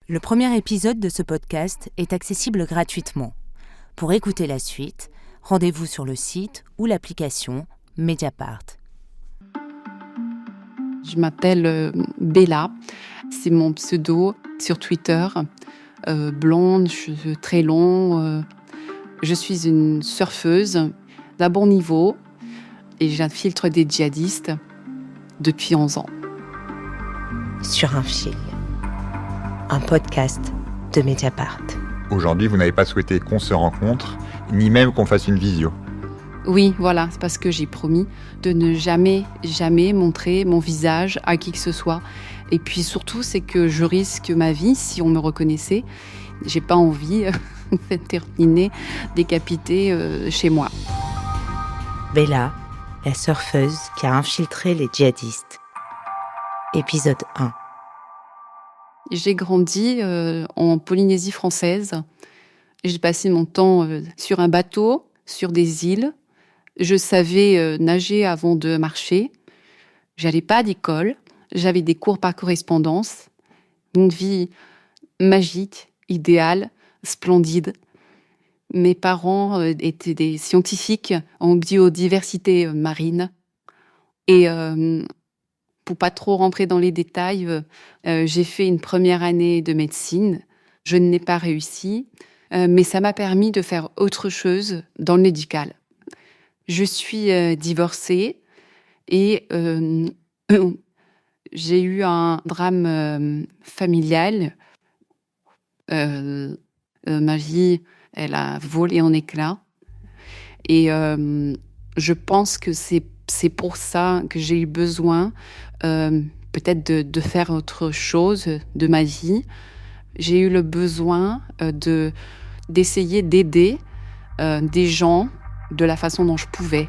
Le premier épisode de ce podcast est accessible gratuitement. Pour écouter la suite, rendez-vous sur le site ou l'application Mediapart. Je m'appelle Bella, c'est mon pseudo sur Twitter. Blonde, cheveux très longs. Je suis une surfeuse d'un bon niveau et j'infiltre des djihadistes depuis 11 ans. Sur un fil, un podcast de Mediapart. Aujourd'hui, vous n'avez pas souhaité qu'on se rencontre, ni même qu'on fasse une visio. Oui, voilà, c'est parce que j'ai promis de ne jamais montrer mon visage à qui que ce soit. Et puis surtout, c'est que je risque ma vie si on me reconnaissait. J'ai pas envie de terminer décapitée chez moi. Bella, la surfeuse qui a infiltré les djihadistes. Épisode 1. J'ai grandi en Polynésie française. J'ai passé mon temps sur un bateau, sur des îles. Je savais nager avant de marcher. J'allais pas à l'école. J'avais des cours par correspondance. Une vie magique, idéale, splendide. Mes parents étaient des scientifiques en biodiversité marine. Et pour pas trop rentrer dans les détails, j'ai fait une première année de médecine. Je n'ai pas réussi, mais ça m'a permis de faire autre chose dans le médical. Je suis divorcée et j'ai eu un drame familial. Ma vie, elle a volé en éclats. Et je pense que c'est pour ça que j'ai eu besoin peut-être de faire autre chose de ma vie. J'ai eu le besoin d'essayer d'aider des gens de la façon dont je pouvais.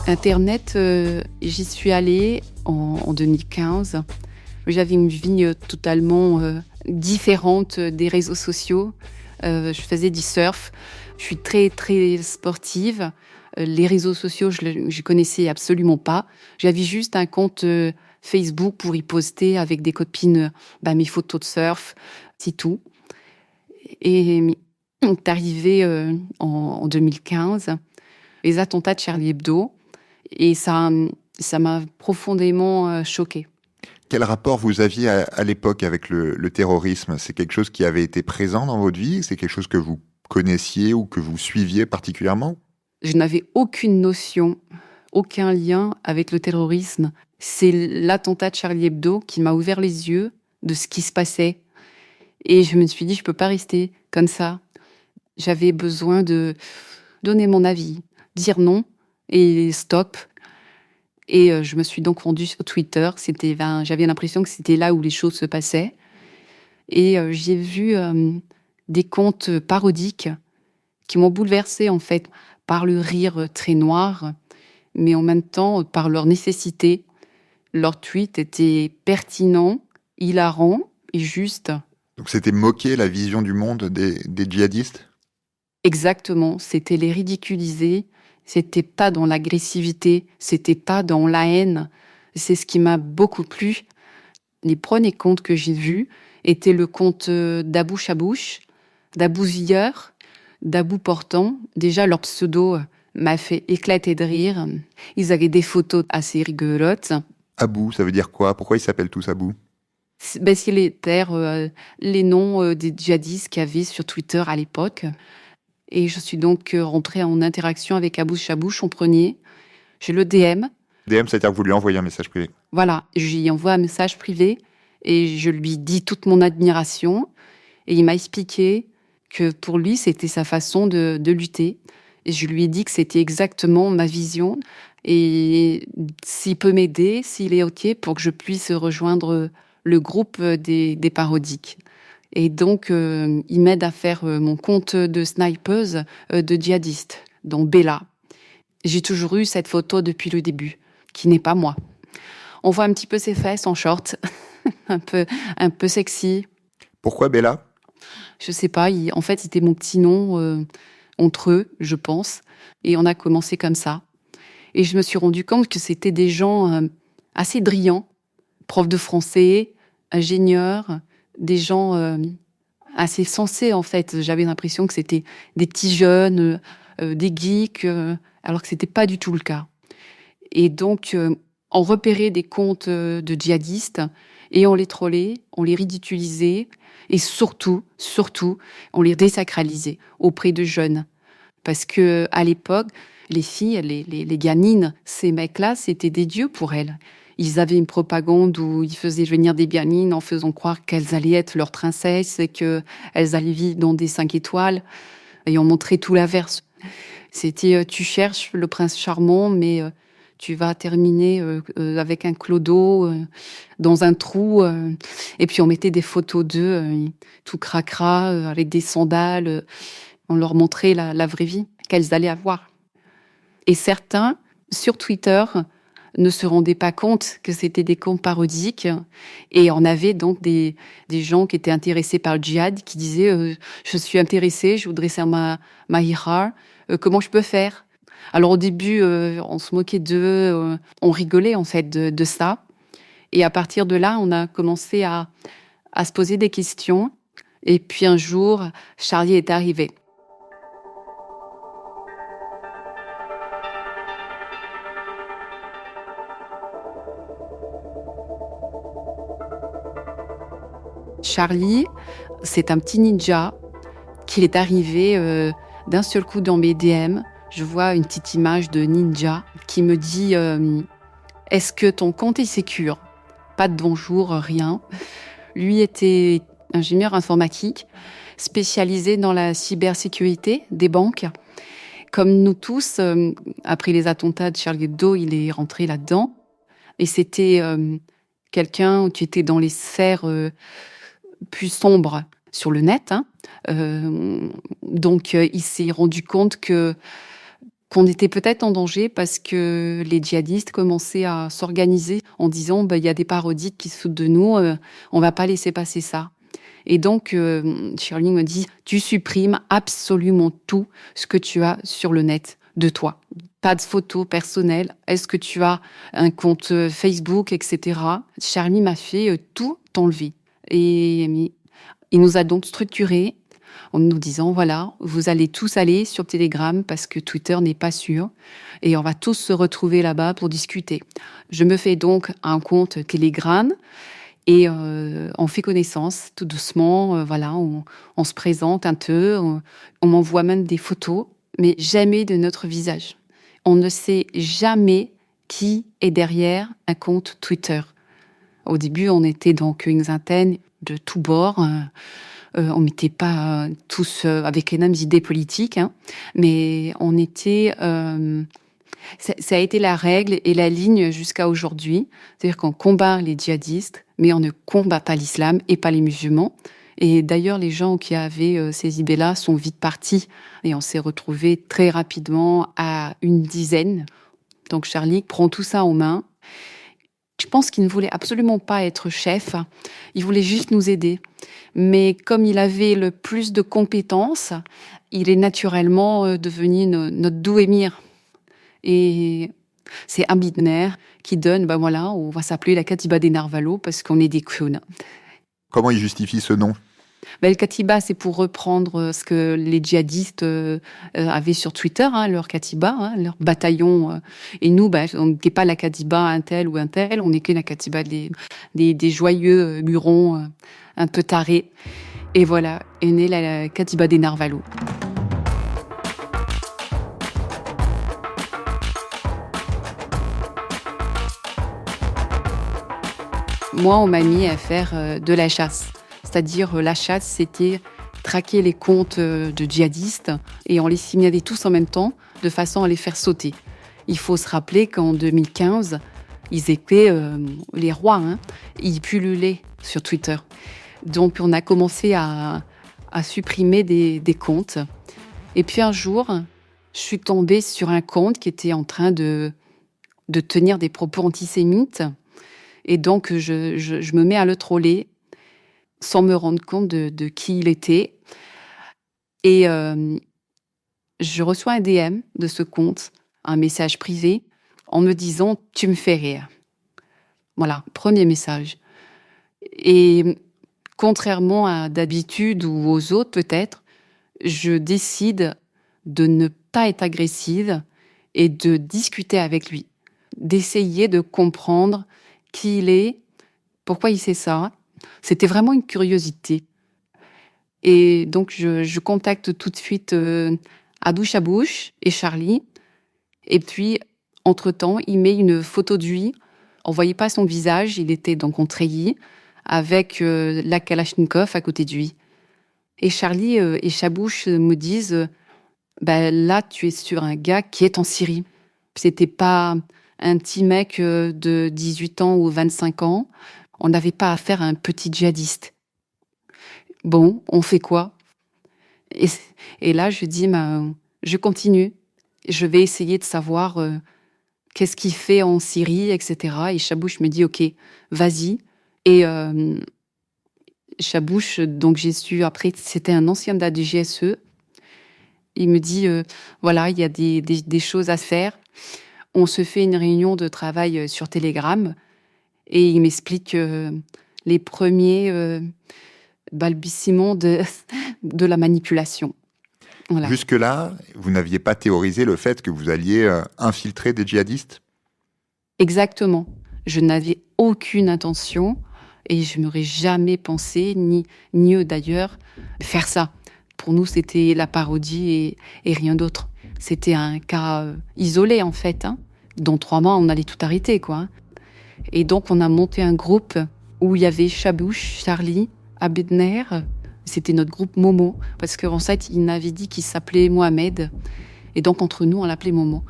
Internet, j'y suis allée en 2015. J'avais une vie totalement différente des réseaux sociaux. Je faisais du surf. Je suis très, très sportive. Les réseaux sociaux, je ne connaissais absolument pas. J'avais juste un compte Facebook pour y poster avec des copines mes photos de surf, c'est tout. Et est arrivé en 2015 les attentats de Charlie Hebdo. Et ça m'a profondément choquée. Quel rapport vous aviez à l'époque avec le terrorisme ? C'est quelque chose qui avait été présent dans votre vie ? C'est quelque chose que vous connaissiez ou que vous suiviez particulièrement ? Je n'avais aucune notion, aucun lien avec le terrorisme. C'est l'attentat de Charlie Hebdo qui m'a ouvert les yeux de ce qui se passait. Et je me suis dit, je ne peux pas rester comme ça. J'avais besoin de donner mon avis, dire non et stop. Et je me suis donc rendue sur Twitter. J'avais l'impression que c'était là où les choses se passaient. Et j'ai vu des comptes parodiques qui m'ont bouleversée, en fait, par le rire très noir, mais en même temps par leur nécessité. Leurs tweets étaient pertinents, hilarants et justes. Donc c'était moquer la vision du monde des djihadistes ? Exactement, c'était les ridiculiser. C'était pas dans l'agressivité, c'était pas dans la haine. C'est ce qui m'a beaucoup plu. Les premiers comptes que j'ai vus étaient le compte d'Abou Chabouche, d'Abou Zilleur, d'Abou Portant. Déjà, leur pseudo m'a fait éclater de rire. Ils avaient des photos assez rigolotes. Abou, ça veut dire quoi ? Pourquoi ils s'appellent tous Abou ? C'est les noms des djihadistes qu'il y avait sur Twitter à l'époque. Et je suis donc rentrée en interaction avec Abou Chabouche en premier. J'ai le DM. DM, c'est-à-dire que vous lui envoyez un message privé ? Voilà, je lui envoie un message privé et je lui dis toute mon admiration. Et il m'a expliqué que pour lui, c'était sa façon de lutter. Et je lui ai dit que c'était exactement ma vision. Et s'il peut m'aider, s'il est OK pour que je puisse rejoindre le groupe des parodiques. Et donc, il m'aide à faire mon compte de snipeuse de djihadiste, dont Bella. J'ai toujours eu cette photo depuis le début, qui n'est pas moi. On voit un petit peu ses fesses en short, un peu sexy. Pourquoi Bella ? Je sais pas, en fait, c'était mon petit nom entre eux, je pense. Et on a commencé comme ça. Et je me suis rendu compte que c'était des gens assez brillants, profs de français, ingénieurs, des gens assez sensés, en fait. J'avais l'impression que c'était des petits jeunes, des geeks, alors que c'était pas du tout le cas. Et donc, on repérait des comptes de djihadistes et on les trollait, on les ridiculisait et surtout, on les désacralisait auprès de jeunes. Parce que à l'époque, les filles, les gamines, ces mecs-là, c'était des dieux pour elles. Ils avaient une propagande où ils faisaient venir des gamines en faisant croire qu'elles allaient être leurs princesses et qu'elles allaient vivre dans des 5 étoiles. Et on montrait tout l'inverse. C'était tu cherches le prince charmant, mais tu vas terminer avec un clodo dans un trou. Et puis on mettait des photos d'eux, tout cracra, avec des sandales. On leur montrait la vraie vie qu'elles allaient avoir. Et certains, sur Twitter, ne se rendaient pas compte que c'était des comptes parodiques. Et on avait donc des gens qui étaient intéressés par le djihad, qui disaient je suis intéressé, je voudrais faire ma hira, comment je peux faire? Alors au début, on se moquait d'eux, on rigolait en fait de ça. Et à partir de là, on a commencé à se poser des questions. Et puis un jour, Charlie est arrivé. Charlie, c'est un petit ninja qui est arrivé d'un seul coup dans mes DM. Je vois une petite image de ninja qui me dit est-ce que ton compte est sécure? Pas de bonjour, rien. Lui était ingénieur informatique, spécialisé dans la cybersécurité des banques. Comme nous tous, après les attentats de Charlie Hebdo, il est rentré là-dedans. Et c'était quelqu'un qui était dans les sphères plus sombres sur le net. Donc, il s'est rendu compte qu'on était peut-être en danger parce que les djihadistes commençaient à s'organiser en disant il y a des parodies qui se foutent de nous, on va pas laisser passer ça. Et donc, Shirley me dit tu supprimes absolument tout ce que tu as sur le net de toi. Pas de photos personnelles. Est-ce que tu as un compte Facebook, etc. Charlie m'a fait tout enlever. Et il nous a donc structurés en nous disant, voilà, vous allez tous aller sur Telegram parce que Twitter n'est pas sûr et on va tous se retrouver là-bas pour discuter. Je me fais donc un compte Telegram et on fait connaissance tout doucement. Voilà, on se présente un peu, on m'envoie même des photos, mais jamais de notre visage. On ne sait jamais qui est derrière un compte Twitter. Au début, on était donc une vingtaine de tous bords. On n'était pas tous avec les mêmes idées politiques, mais on était... ça a été la règle et la ligne jusqu'à aujourd'hui. C'est-à-dire qu'on combat les djihadistes, mais on ne combat pas l'islam et pas les musulmans. Et d'ailleurs, les gens qui avaient ces idées-là sont vite partis. Et on s'est retrouvés très rapidement à une dizaine. Donc Charlie prend tout ça en main. Je pense qu'il ne voulait absolument pas être chef, il voulait juste nous aider. Mais comme il avait le plus de compétences, il est naturellement devenu notre doux émir. Et c'est Abidner qui donne, voilà, on va s'appeler la Katiba des Narvalo parce qu'on est des clowns. Comment il justifie ce nom ? Le Katiba, c'est pour reprendre ce que les djihadistes avaient sur Twitter, leur Katiba, leur bataillon. Et nous, on n'était pas la Katiba un tel ou un tel, on n'est que la Katiba des joyeux hurons un peu tarés. Et voilà, est née la Katiba des Narvalo. Moi, on m'a mis à faire de la chasse. C'est-à-dire, la chasse, c'était traquer les comptes de djihadistes et on les signalait tous en même temps de façon à les faire sauter. Il faut se rappeler qu'en 2015, ils étaient les rois, ils pullulaient sur Twitter. Donc, on a commencé à supprimer des comptes. Et puis un jour, je suis tombée sur un compte qui était en train de tenir des propos antisémites. Et donc, je me mets à le troller sans me rendre compte de qui il était. Et je reçois un DM de ce compte, un message privé, en me disant « Tu me fais rire ». Voilà, premier message. Et contrairement à d'habitude ou aux autres peut-être, je décide de ne pas être agressive et de discuter avec lui, d'essayer de comprendre qui il est, pourquoi il sait ça. C'était vraiment une curiosité. Et donc, je contacte tout de suite Adou Chabouche et Charlie. Et puis, entre-temps, il met une photo de lui. On ne voyait pas son visage, il était donc en treillis, avec la Kalachnikov à côté de lui. Et Charlie et Chabouche me disent là, tu es sur un gars qui est en Syrie. C'était pas un petit mec de 18 ans ou 25 ans. On n'avait pas affaire à un petit djihadiste. Bon, on fait quoi ? Et là, je dis, je continue. Je vais essayer de savoir qu'est-ce qu'il fait en Syrie, etc. Et Chabouche me dit, OK, vas-y. Et Chabouche, donc j'ai su après, c'était un ancien de la DGSE. Il me dit, voilà, il y a des choses à faire. On se fait une réunion de travail sur Telegram. Et il m'explique les premiers balbutiements de la manipulation. Voilà. Jusque-là, vous n'aviez pas théorisé le fait que vous alliez infiltrer des djihadistes ? Exactement. Je n'avais aucune intention et je n'aurais jamais pensé, ni eux d'ailleurs, faire ça. Pour nous, c'était la parodie et rien d'autre. C'était un cas isolé, en fait. Dans 3 mois, on allait tout arrêter, quoi. Et donc, on a monté un groupe où il y avait Chabouche, Charlie, Abedner. C'était notre groupe Momo. Parce qu'en fait, il m'avait dit qu'il s'appelait Mohamed. Et donc, entre nous, on l'appelait Momo.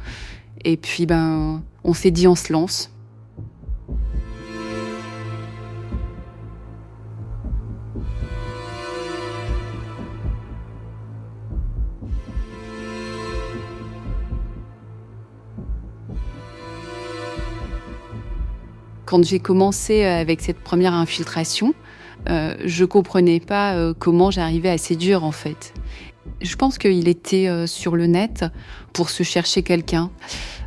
Et puis, on s'est dit, on se lance. Quand j'ai commencé avec cette première infiltration, je comprenais pas comment j'arrivais à séduire, en fait. Je pense qu'il était sur le net pour se chercher quelqu'un.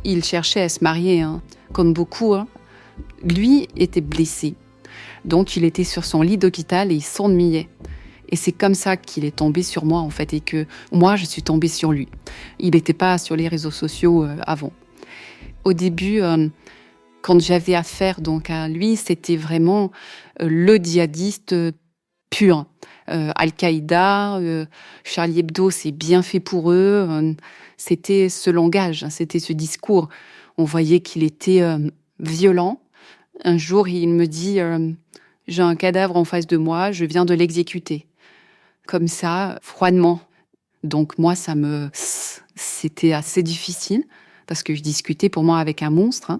Il cherchait à se marier, comme beaucoup. Lui était blessé. Donc, il était sur son lit d'hôpital et il s'ennuyait. Et c'est comme ça qu'il est tombé sur moi, en fait, et que moi, je suis tombée sur lui. Il n'était pas sur les réseaux sociaux avant. Au début, quand j'avais affaire donc à lui, c'était vraiment le djihadiste pur. Al-Qaïda, Charlie Hebdo, c'est bien fait pour eux. C'était ce langage, c'était ce discours. On voyait qu'il était violent. Un jour, il me dit « J'ai un cadavre en face de moi, je viens de l'exécuter. » Comme ça, froidement. Donc moi, c'était assez difficile parce que je discutais pour moi avec un monstre.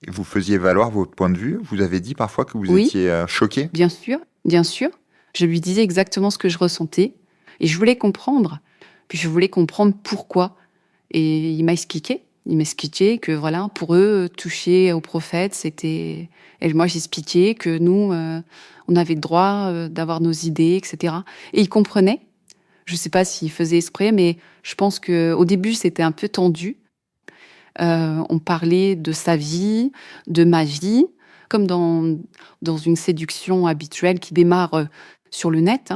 Et vous faisiez valoir votre point de vue ? Vous avez dit parfois que vous étiez choqué ? Bien sûr, bien sûr. Je lui disais exactement ce que je ressentais. Et je voulais comprendre. Puis je voulais comprendre pourquoi. Et il m'a expliqué. Il m'expliquait que voilà, pour eux, toucher au prophète, c'était... Et moi, j'expliquais que nous, on avait le droit d'avoir nos idées, etc. Et il comprenait. Je ne sais pas s'il faisait exprès, mais je pense qu'au début, c'était un peu tendu. On parlait de sa vie, de ma vie, comme dans une séduction habituelle qui démarre sur le net.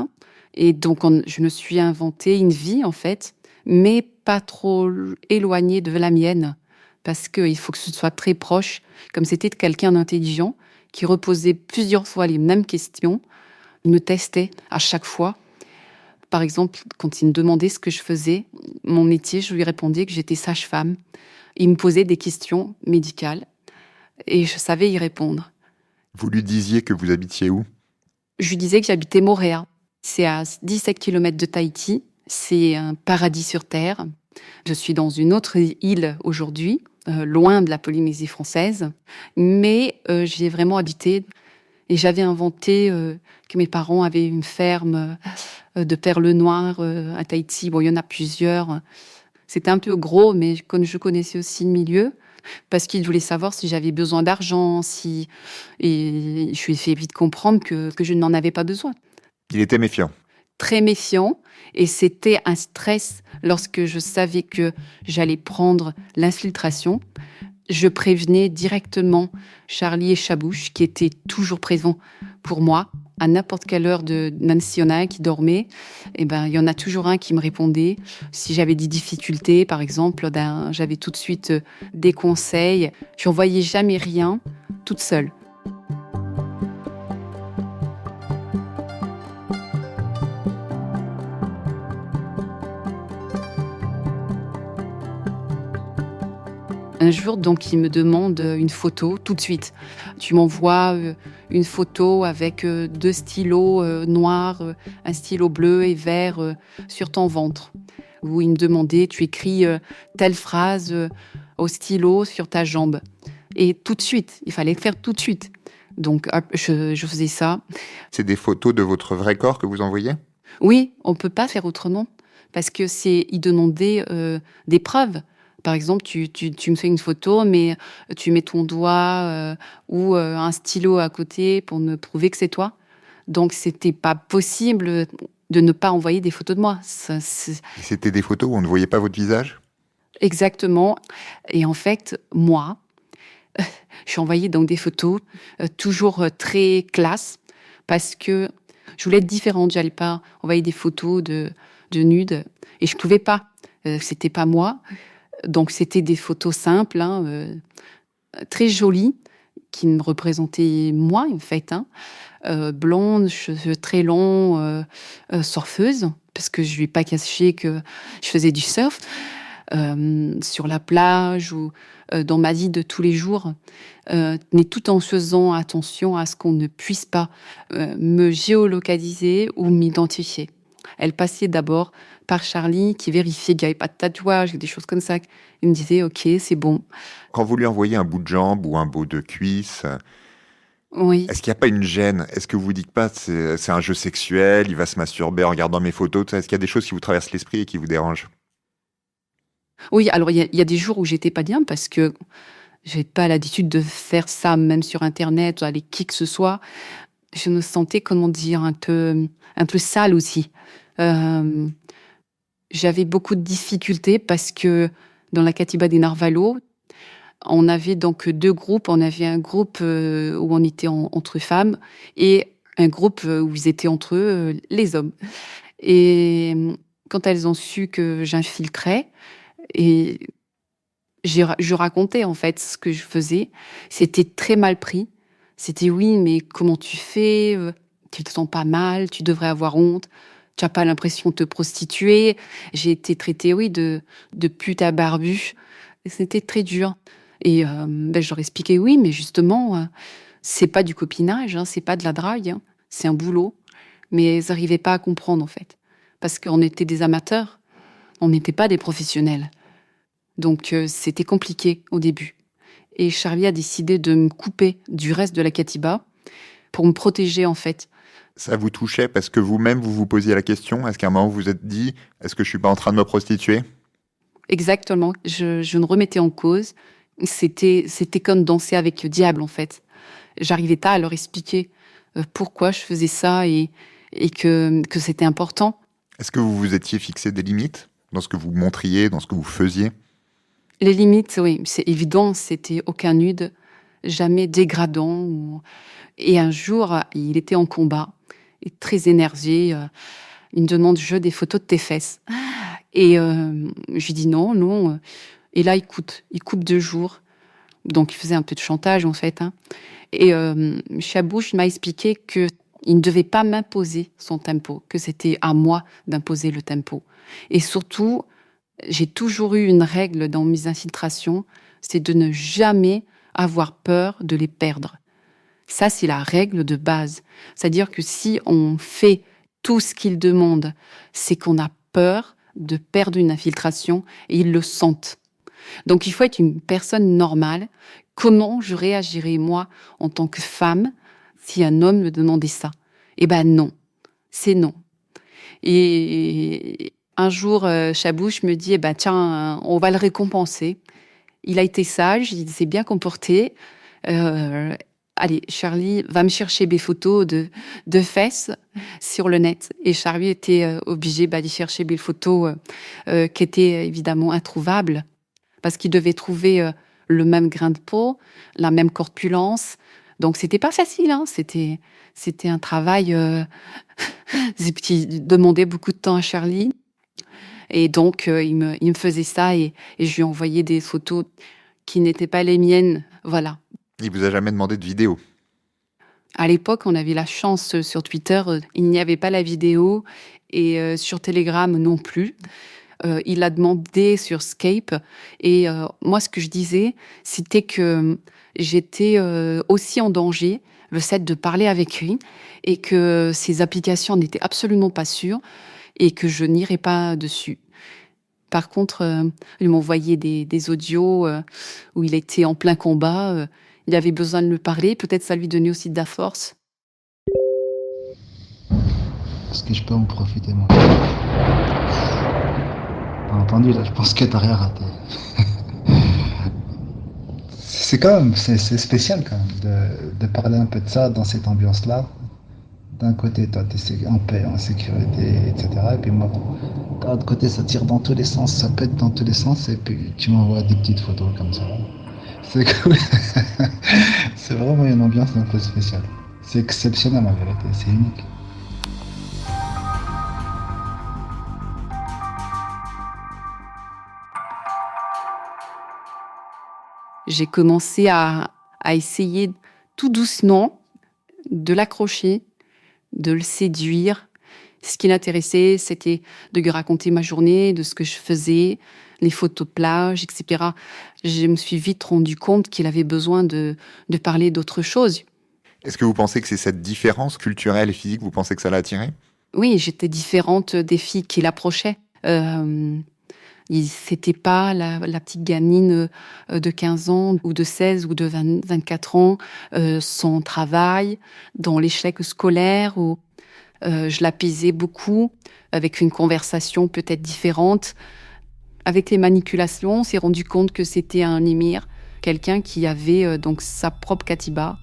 Et donc, je me suis inventé une vie, en fait, mais pas trop éloignée de la mienne, parce qu'il faut que ce soit très proche, comme c'était quelqu'un d'intelligent, qui reposait plusieurs fois les mêmes questions, me testait à chaque fois. Par exemple, quand il me demandait ce que je faisais, mon métier, je lui répondais que j'étais sage-femme. Il me posait des questions médicales et je savais y répondre. Vous lui disiez que vous habitiez où ? Je lui disais que j'habitais Moorea. C'est à 17 km de Tahiti. C'est un paradis sur Terre. Je suis dans une autre île aujourd'hui, loin de la Polynésie française. Mais j'y ai vraiment habité. Et j'avais inventé que mes parents avaient une ferme de perles noires à Tahiti. Bon, il y en a plusieurs. C'était un peu gros, mais je connaissais aussi le milieu, parce qu'il voulait savoir si j'avais besoin d'argent, et je lui ai fait vite comprendre que je n'en avais pas besoin. Il était méfiant. très méfiant et c'était un stress lorsque je savais que j'allais prendre l'infiltration. Je prévenais directement Charlie et Chabouche, qui étaient toujours présents pour moi. À n'importe quelle heure, même s'il y en a un qui dormait, il y en a toujours un qui me répondait. Si j'avais des difficultés, par exemple, j'avais tout de suite des conseils. Je n'envoyais jamais rien toute seule. Un jour, donc, il me demande une photo tout de suite. Tu m'envoies une photo avec 2 stylos noirs, un stylo bleu et vert sur ton ventre. Où il me demandait, tu écris telle phrase au stylo sur ta jambe. Et tout de suite, il fallait le faire tout de suite. Donc, hop, je faisais ça. C'est des photos de votre vrai corps que vous envoyez ? Oui, on ne peut pas faire autrement. Parce que il demandait des preuves. Par exemple, tu me fais une photo, mais tu mets ton doigt ou un stylo à côté pour me prouver que c'est toi. Donc, c'était pas possible de ne pas envoyer des photos de moi. C'était des photos où on ne voyait pas votre visage ? Exactement. Et en fait, moi, je envoyais donc des photos toujours très classe parce que je voulais être différente. J'allais pas envoyer des photos de nudes et je pouvais pas. C'était pas moi. Donc, c'était des photos simples, très jolies, qui me représentaient moi, en fait. Blonde, cheveux très longs, surfeuse, parce que je lui ai pas caché que je faisais du surf, sur la plage ou dans ma vie de tous les jours, mais tout en faisant attention à ce qu'on ne puisse pas me géolocaliser ou m'identifier. Elle passait d'abord par Charlie, qui vérifiait qu'il n'y avait pas de tatouage, des choses comme ça. Il me disait, OK, c'est bon. Quand vous lui envoyez un bout de jambe ou un bout de cuisse, Oui. est-ce qu'il n'y a pas une gêne ? Est-ce que vous vous dites pas, c'est un jeu sexuel, il va se masturber en regardant mes photos, tout ça ? Est-ce qu'il y a des choses qui vous traversent l'esprit et qui vous dérangent ? Oui, alors il y a des jours où j'étais pas bien parce que j'ai pas l'habitude de faire ça, même sur Internet, avec qui que ce soit. Je me sentais, comment dire, un peu sale aussi. J'avais beaucoup de difficultés parce que dans la Katiba des Narvalos, on avait donc 2 groupes. On avait un groupe où on était entre femmes et un groupe où ils étaient entre eux, les hommes. Et quand elles ont su que j'infiltrais, et je racontais en fait ce que je faisais, c'était très mal pris. C'était oui, mais comment tu fais ? Tu te sens pas mal, tu devrais avoir honte. Tu n'as pas l'impression de te prostituer. J'ai été traitée, oui, de pute à barbu. Et c'était très dur. Et je leur expliquais, oui, mais justement, c'est pas du copinage, c'est pas de la drague, c'est un boulot. Mais ils n'arrivaient pas à comprendre, en fait. Parce qu'on était des amateurs, on n'était pas des professionnels. Donc, c'était compliqué au début. Et Charlie a décidé de me couper du reste de la Katiba pour me protéger, en fait. Ça vous touchait parce que vous-même, vous vous posiez la question ? Est-ce qu'à un moment, vous vous êtes dit, est-ce que je suis pas en train de me prostituer ? Exactement. Je me remettais en cause. C'était comme danser avec le diable, en fait. J'arrivais pas à leur expliquer pourquoi je faisais ça et que c'était important. Est-ce que vous vous étiez fixé des limites dans ce que vous montriez, dans ce que vous faisiez ? Les limites, oui, c'est évident, c'était aucun nude, jamais dégradant. Et un jour, il était en combat, et très énervé. Il me demande, je veux des photos de tes fesses. Et je lui dis non. Et là, il coupe 2 jours. Donc, il faisait un peu de chantage, en fait. Et Chabouche m'a expliqué qu'il ne devait pas m'imposer son tempo, que c'était à moi d'imposer le tempo. Et surtout, j'ai toujours eu une règle dans mes infiltrations, c'est de ne jamais avoir peur de les perdre. Ça, c'est la règle de base. C'est-à-dire que si on fait tout ce qu'ils demandent, c'est qu'on a peur de perdre une infiltration et ils le sentent. Donc, il faut être une personne normale. Comment je réagirais, moi, en tant que femme, si un homme me demandait ça ? Eh ben non, c'est non. Et un jour, Chabouche me dit, tiens, on va le récompenser. Il a été sage, il s'est bien comporté. allez, Charlie va me chercher des photos de fesses sur le net. Et Charlie était obligé d'y chercher des photos qui étaient évidemment introuvables, parce qu'il devait trouver le même grain de peau, la même corpulence. Donc, c'était pas facile, hein. C'était un travail qui demandait beaucoup de temps à Charlie. Et donc, il me faisait ça et je lui envoyais des photos qui n'étaient pas les miennes. Voilà. Il vous a jamais demandé de vidéo? À l'époque, on avait la chance sur Twitter, il n'y avait pas la vidéo et sur Telegram non plus. Il a demandé sur Skype et moi, ce que je disais, c'était que j'étais aussi en danger, le fait de parler avec lui et que ces applications n'étaient absolument pas sûres et que je n'irais pas dessus. Par contre, il m'envoyait des audios où il était en plein combat. Il avait besoin de me parler. Peut-être ça lui donnait aussi de la force. Est-ce que je peux en profiter, moi? T'as entendu, là, je pense que t'as rien raté. C'est spécial quand même de parler un peu de ça dans cette ambiance-là. D'un côté, toi, t'es en paix, en sécurité, etc. Et puis moi, de l'autre côté, ça tire dans tous les sens, ça pète dans tous les sens, et puis tu m'envoies des petites photos comme ça. C'est cool. C'est vraiment une ambiance un peu spéciale. C'est exceptionnel en vérité, c'est unique. J'ai commencé à essayer tout doucement de l'accrocher, de le séduire. Ce qui l'intéressait, c'était de lui raconter ma journée, de ce que je faisais, les photos de plage, etc. Je me suis vite rendu compte qu'il avait besoin de parler d'autre chose. Est-ce que vous pensez que c'est cette différence culturelle et physique, vous pensez que ça l'a attiré? Oui, j'étais différente des filles qui l'approchaient. C'était pas la petite gamine de 15 ans ou de 16 ou de 24 ans sans travail, dans l'échec scolaire. Je l'apaisais beaucoup avec une conversation peut-être différente. Avec les manipulations, on s'est rendu compte que c'était un émir, quelqu'un qui avait donc sa propre katiba.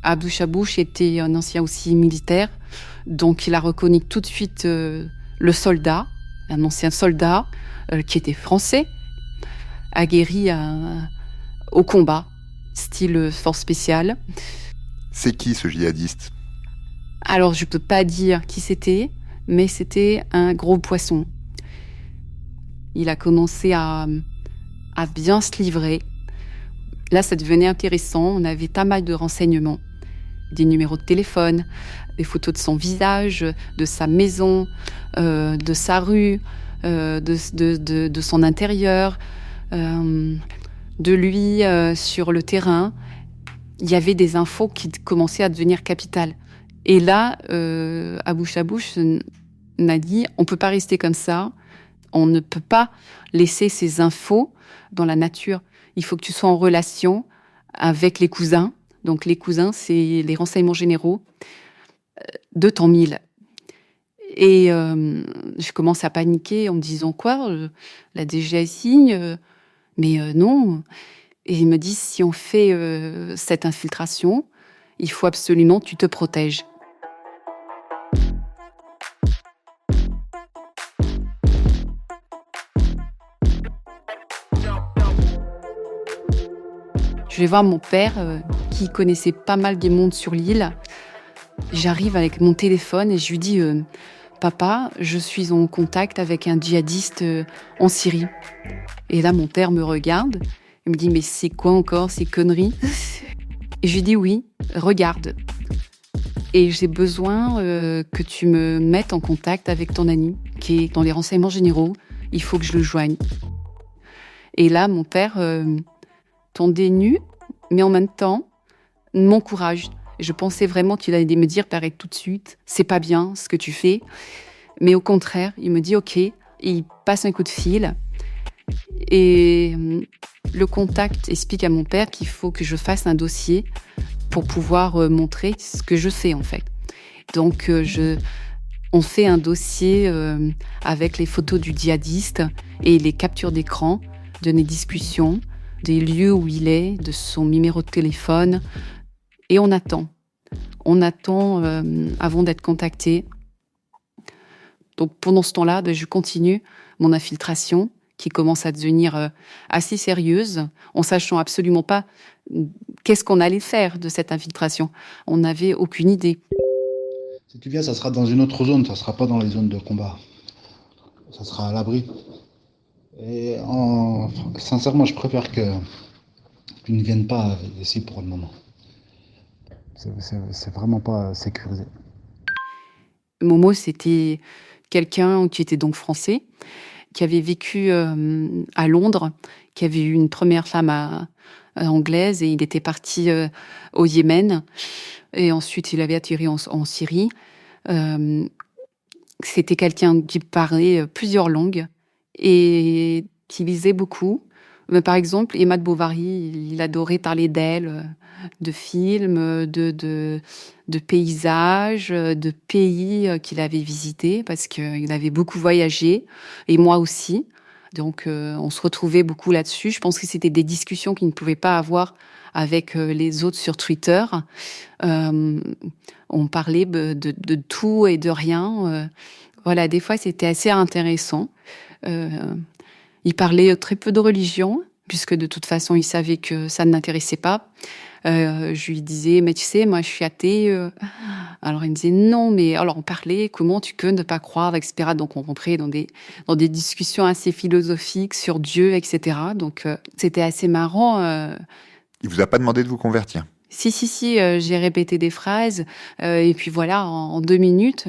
Abou Chabouch était un ancien aussi militaire, donc il a reconnu tout de suite le soldat, un ancien soldat qui était français, aguerri au combat, style force spéciale. C'est qui ce djihadiste? Alors, je peux pas dire qui c'était, mais c'était un gros poisson. Il a commencé à bien se livrer. Là, ça devenait intéressant. On avait pas mal de renseignements. Des numéros de téléphone, des photos de son visage, de sa maison, de sa rue, de son intérieur, de lui sur le terrain. Il y avait des infos qui commençaient à devenir capitales. Et là, Abou Chabouch m'a dit, on ne peut pas rester comme ça, on ne peut pas laisser ces infos dans la nature. Il faut que tu sois en relation avec les cousins. Donc les cousins, c'est les renseignements généraux de ton mille. Et je commence à paniquer en me disant quoi, la DGSI, mais non. Et il me dit, si on fait cette infiltration, il faut absolument que tu te protèges. Je vais voir mon père, qui connaissait pas mal des mondes sur l'île. J'arrive avec mon téléphone et je lui dis « Papa, je suis en contact avec un djihadiste en Syrie. » Et là, mon père me regarde. Il me dit « Mais c'est quoi encore ces conneries ?» Et je lui dis « Oui, regarde. Et j'ai besoin que tu me mettes en contact avec ton ami qui est dans les renseignements généraux. Il faut que je le joigne. » Et là, mon père tendait nu, mais en même temps, m'encourage. Je pensais vraiment qu'il allait me dire, t'arrêtes tout de suite, c'est pas bien ce que tu fais. Mais au contraire, il me dit ok, et il passe un coup de fil. Et le contact explique à mon père qu'il faut que je fasse un dossier pour pouvoir montrer ce que je sais en fait. Donc on fait un dossier avec les photos du djihadiste et les captures d'écran de nos discussions, des lieux où il est, de son numéro de téléphone. Et on attend. On attend avant d'être contacté. Donc pendant ce temps-là, je continue mon infiltration qui commence à devenir assez sérieuse, en sachant absolument pas qu'est-ce qu'on allait faire de cette infiltration. On n'avait aucune idée. Si tu viens, ça sera dans une autre zone, ça sera pas dans les zones de combat. Ça sera à l'abri. Et sincèrement, je préfère que tu ne viennes pas ici pour le moment. C'est vraiment pas sécurisé. Momo, c'était quelqu'un qui était donc français, qui avait vécu à Londres, qui avait eu une première femme anglaise et il était parti au Yémen. Et ensuite, il avait atterri en Syrie. C'était quelqu'un qui parlait plusieurs langues et qui lisait beaucoup. Par exemple, Emma de Bovary, il adorait parler d'elle, de films, de paysages, de pays qu'il avait visités parce qu'il avait beaucoup voyagé et moi aussi. Donc, on se retrouvait beaucoup là-dessus. Je pense que c'était des discussions qu'il ne pouvait pas avoir avec les autres sur Twitter. On parlait de tout et de rien. Voilà, des fois, c'était assez intéressant. Il parlait très peu de religion, puisque de toute façon, il savait que ça ne l'intéressait pas. Je lui disais, mais tu sais, moi, je suis athée. Alors, il me disait, non, mais alors, on parlait, comment tu peux ne pas croire, etc. Donc, on rentrait dans des discussions assez philosophiques sur Dieu, etc. Donc, c'était assez marrant. Il vous a pas demandé de vous convertir? Si, j'ai répété des phrases, et puis voilà, en 2 minutes,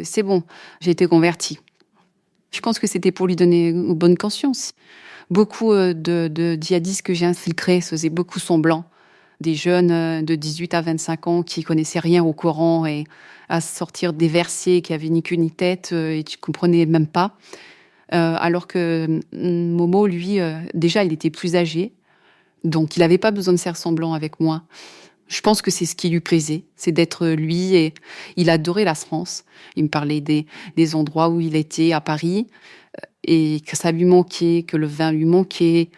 c'est bon, j'ai été convertie. Je pense que c'était pour lui donner une bonne conscience. Beaucoup de djihadistes que j'ai infiltrés faisaient beaucoup semblant. Des jeunes de 18 à 25 ans qui connaissaient rien au Coran et à sortir des versets qui avaient ni queue ni tête et tu comprenais même pas. Alors que Momo, lui, déjà, il était plus âgé. Donc, il n'avait pas besoin de faire semblant avec moi. Je pense que c'est ce qui lui plaisait, c'est d'être lui. Et il adorait la France. Il me parlait des endroits où il était à Paris et que ça lui manquait, que le vin lui manquait,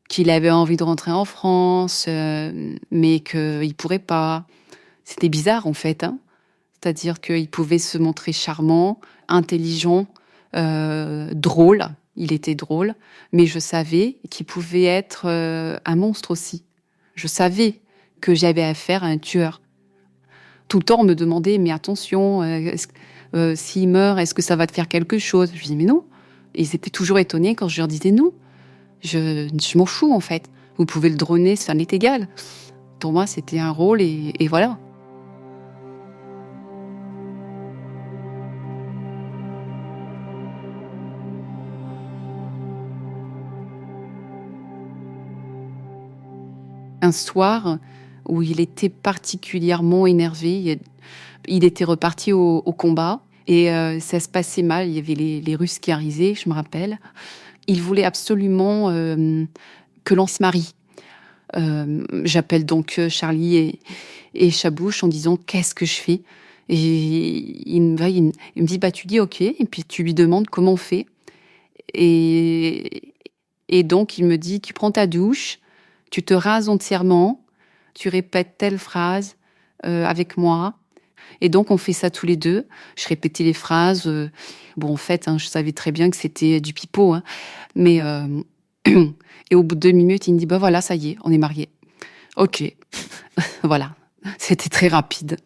qu'il avait envie de rentrer en France, mais qu'il ne pourrait pas. C'était bizarre, en fait. C'est-à-dire qu'il pouvait se montrer charmant, intelligent, drôle. Il était drôle, mais je savais qu'il pouvait être un monstre aussi. Je savais que j'avais affaire à un tueur. Tout le temps, on me demandait, mais attention, s'il meurt, est-ce que ça va te faire quelque chose? Je disais, mais non. Et ils étaient toujours étonnés quand je leur disais non. Je m'en fous, en fait. Vous pouvez le droner, ça m'est égal. Pour moi, c'était un rôle et voilà. Un soir où il était particulièrement énervé, il était reparti au combat et ça se passait mal. Il y avait les Russes qui arrivaient, je me rappelle. Il voulait absolument que l'on se marie. J'appelle donc Charlie et Chabouche en disant qu'est-ce que je fais? Et il me dit bah tu dis ok et puis tu lui demandes comment on fait. Et donc il me dit tu prends ta douche, tu te rases entièrement, tu répètes telle phrase avec moi. Et donc, on fait ça tous les deux. Je répétais les phrases. Bon, en fait, je savais très bien que c'était du pipeau. Mais, et au bout de 2 minutes, il me dit, bah voilà, ça y est, on est mariés. Ok. Voilà. C'était très rapide.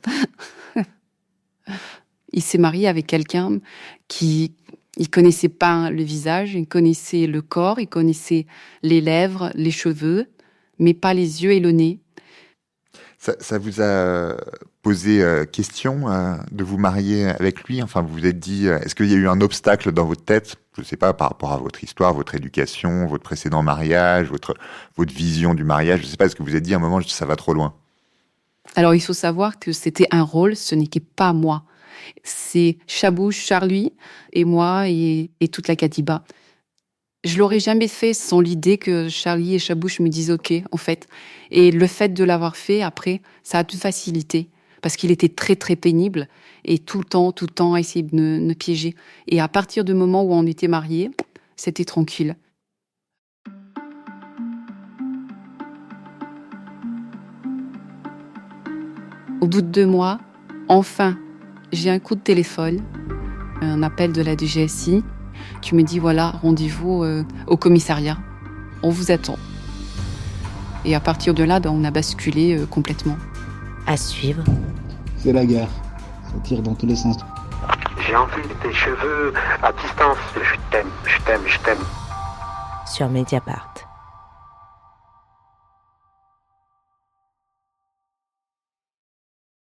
Il s'est marié avec quelqu'un il connaissait pas le visage, il connaissait le corps, il connaissait les lèvres, les cheveux, mais pas les yeux et le nez. Ça vous a posé question de vous marier avec lui? Enfin, vous vous êtes dit, est-ce qu'il y a eu un obstacle dans votre tête? Je ne sais pas, par rapport à votre histoire, votre éducation, votre précédent mariage, votre vision du mariage. Je ne sais pas, est-ce que vous vous êtes dit à un moment, ça va trop loin? Alors, il faut savoir que c'était un rôle, ce n'était pas moi. C'est Chabouche, Charlie et moi et toute la Katiba. Je l'aurais jamais fait sans l'idée que Charlie et Chabouche me disent OK, en fait. Et le fait de l'avoir fait, après, ça a tout facilité. Parce qu'il était très, très pénible. Et tout le temps, à essayer de me piéger. Et à partir du moment où on était mariés, c'était tranquille. Au bout de 2 mois, enfin, j'ai un coup de téléphone, un appel de la DGSI qui me dit voilà, rendez-vous au commissariat, on vous attend. Et à partir de là, on a basculé complètement. À suivre. C'est la guerre. Ça tire dans tous les sens. J'ai envie de tes cheveux à distance. Je t'aime, je t'aime, je t'aime. Sur Mediapart.